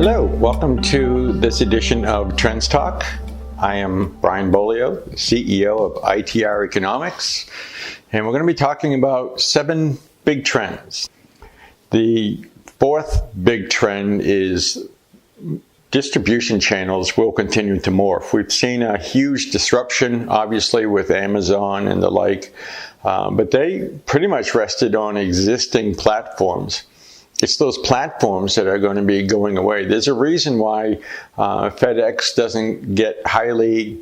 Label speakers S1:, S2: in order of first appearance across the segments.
S1: Hello, welcome to this edition of Trends Talk. I am Brian Beaulieu, CEO of ITR Economics, and we're going to be talking about 7 big trends. The fourth big trend is distribution channels will continue to morph. We've seen a huge disruption, obviously, with Amazon and the like, but they pretty much rested on existing platforms. It's those platforms that are going to be going away. There's a reason why FedEx doesn't get highly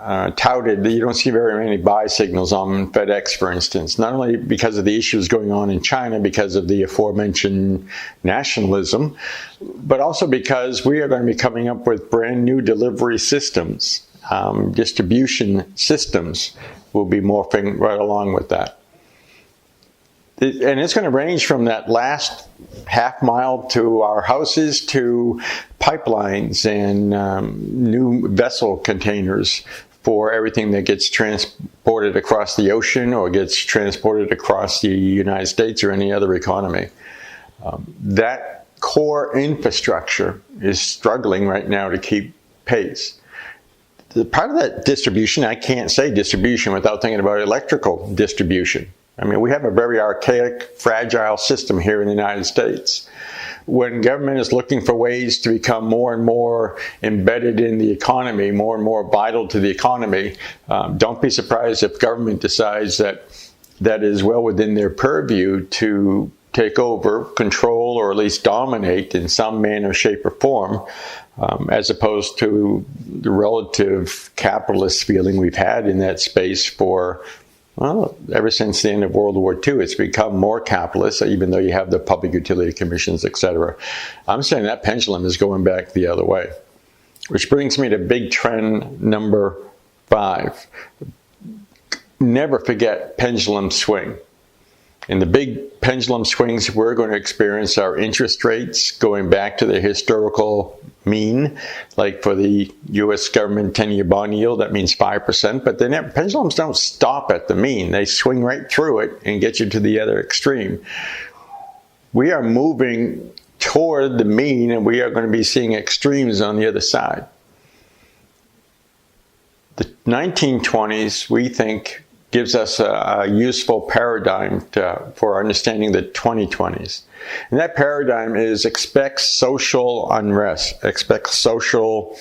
S1: touted. You don't see very many buy signals on FedEx, for instance, not only because of the issues going on in China, because of the aforementioned nationalism, but also because we are going to be coming up with brand new delivery systems. Distribution systems will be morphing right along with that. And it's going to range from that last half mile to our houses to pipelines and new vessel containers for everything that gets transported across the ocean or gets transported across the United States or any other economy. That core infrastructure is struggling right now to keep pace. The part of that distribution, I can't say distribution without thinking about electrical distribution. I mean, we have a very archaic, fragile system here in the United States. When government is looking for ways to become more and more embedded in the economy, more and more vital to the economy, don't be surprised if government decides that that is well within their purview to take over, control, or at least dominate in some manner, shape, or form, as opposed to the relative capitalist feeling we've had in that space for ever since the end of World War II. It's become more capitalist, even though you have the public utility commissions, etc. I'm saying that pendulum is going back the other way. Which brings me to big trend number 5. Never forget pendulum swing. In the big pendulum swings we're going to experience are interest rates going back to the historical mean, like for the U.S. government 10-year bond yield, that means 5%, but the pendulums don't stop at the mean. They swing right through it and get you to the other extreme. We are moving toward the mean, and we are going to be seeing extremes on the other side. The 1920s, we think, gives us a useful paradigm for understanding the 2020s. And that paradigm is expect social unrest, expect social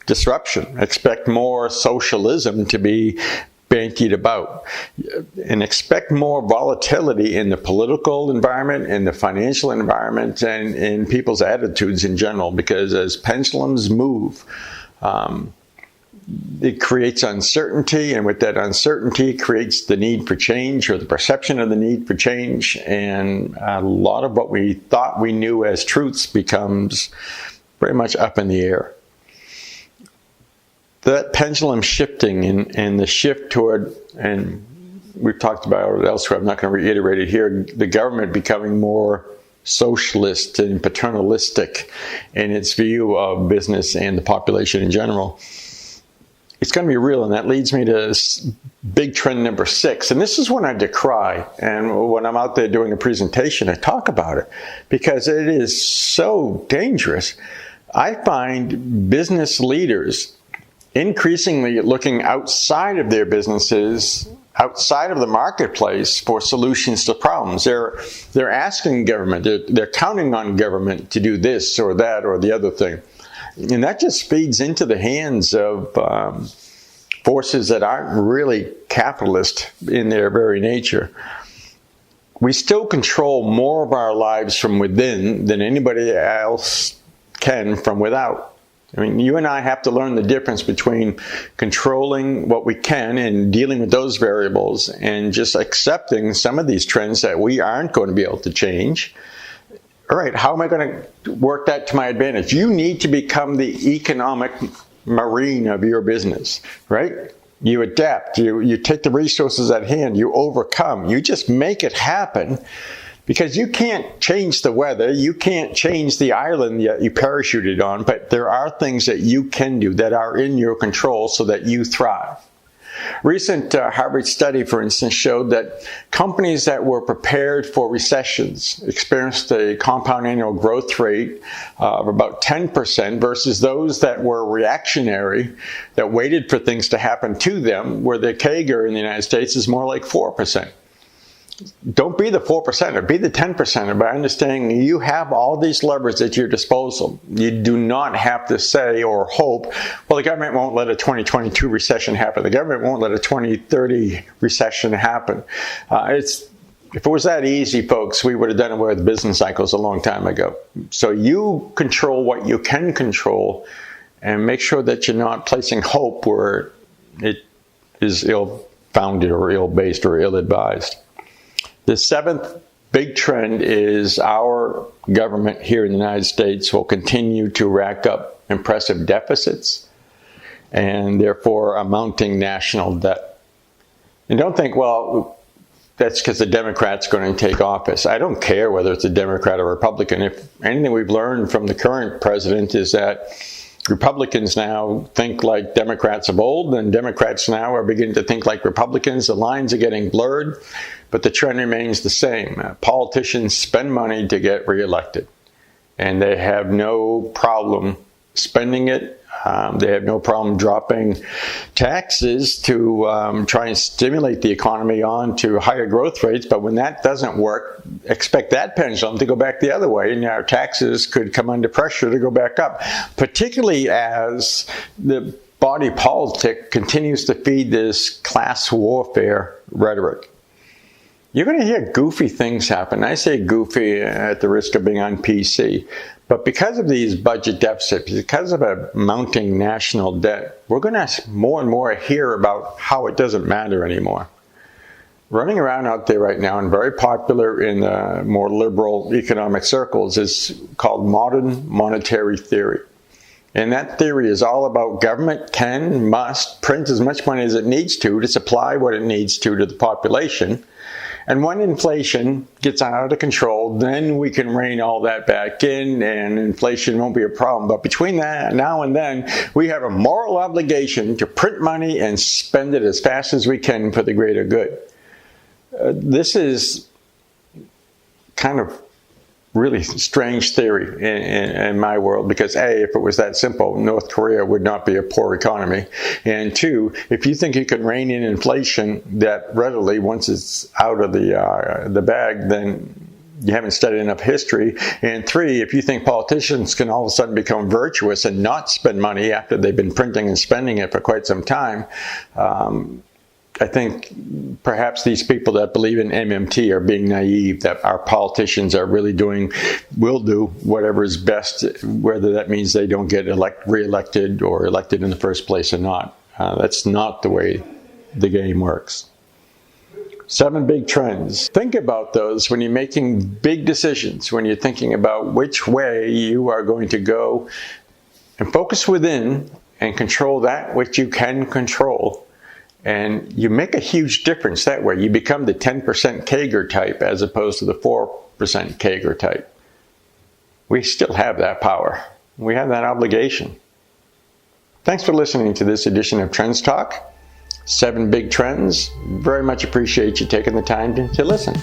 S1: disruption, expect more socialism to be bandied about, and expect more volatility in the political environment, in the financial environment, and in people's attitudes in general, because as pendulums move, it creates uncertainty, and with that uncertainty creates the need for change, or the perception of the need for change, and a lot of what we thought we knew as truths becomes very much up in the air. That pendulum shifting and the shift toward, and we've talked about it elsewhere, I'm not going to reiterate it here, the government becoming more socialist and paternalistic in its view of business and the population in general. It's going to be real, and that leads me to big trend number 6. And this is one I decry. And when I'm out there doing a presentation, I talk about it because it is so dangerous. I find business leaders increasingly looking outside of their businesses, outside of the marketplace for solutions to problems. They're asking government, they're counting on government to do this or that or the other thing. And that just feeds into the hands of forces that aren't really capitalist in their very nature. We still control more of our lives from within than anybody else can from without. I mean, you and I have to learn the difference between controlling what we can and dealing with those variables and just accepting some of these trends that we aren't going to be able to change. All right, how am I going to work that to my advantage? You need to become the economic marine of your business, right? You adapt, you take the resources at hand, you overcome, you just make it happen, because you can't change the weather, you can't change the island that you parachuted on, but there are things that you can do that are in your control so that you thrive. Recent Harvard study, for instance, showed that companies that were prepared for recessions experienced a compound annual growth rate of about 10% versus those that were reactionary, that waited for things to happen to them, where the CAGR in the United States is more like 4%. Don't be the 4%er, be the 10%er by understanding you have all these levers at your disposal. You do not have to say or hope, well, the government won't let a 2022 recession happen. The government won't let a 2030 recession happen. If it was that easy, folks, we would have done away with business cycles a long time ago. So you control what you can control and make sure that you're not placing hope where it is ill-founded or ill-based or ill-advised. The seventh big trend is our government here in the United States will continue to rack up impressive deficits and therefore a mounting national debt. And don't think, well, that's because the Democrat's going to take office. I don't care whether it's a Democrat or Republican. If anything we've learned from the current president is that Republicans now think like Democrats of old, and Democrats now are beginning to think like Republicans. The lines are getting blurred, but the trend remains the same. Politicians spend money to get reelected, and they have no problem spending it. They have no problem dropping taxes to try and stimulate the economy on to higher growth rates. But when that doesn't work, expect that pendulum to go back the other way, and our taxes could come under pressure to go back up, particularly as the body politic continues to feed this class warfare rhetoric. You're going to hear goofy things happen. I say goofy at the risk of being on PC. But because of these budget deficits, because of a mounting national debt, we're going to more and more hear about how it doesn't matter anymore. Running around out there right now and very popular in the more liberal economic circles is called modern monetary theory. And that theory is all about government must print as much money as it needs to supply what it needs to the population. And when inflation gets out of control, then we can rein all that back in and inflation won't be a problem. But between that now and then, we have a moral obligation to print money and spend it as fast as we can for the greater good. This is kind of really strange theory in my world, because A, if it was that simple, North Korea would not be a poor economy. And two, if you think you can rein in inflation that readily once it's out of the bag, then you haven't studied enough history. And three, if you think politicians can all of a sudden become virtuous and not spend money after they've been printing and spending it for quite some time, I think perhaps these people that believe in MMT are being naive, that our politicians are really will do whatever is best, whether that means they don't get reelected or elected in the first place or not. That's not the way the game works. 7 big trends. Think about those when you're making big decisions, when you're thinking about which way you are going to go, and focus within and control that which you can control. And you make a huge difference that way. You become the 10% CAGR type as opposed to the 4% CAGR type. We still have that power. We have that obligation. Thanks for listening to this edition of Trends Talk. 7 big trends. Very much appreciate you taking the time to listen.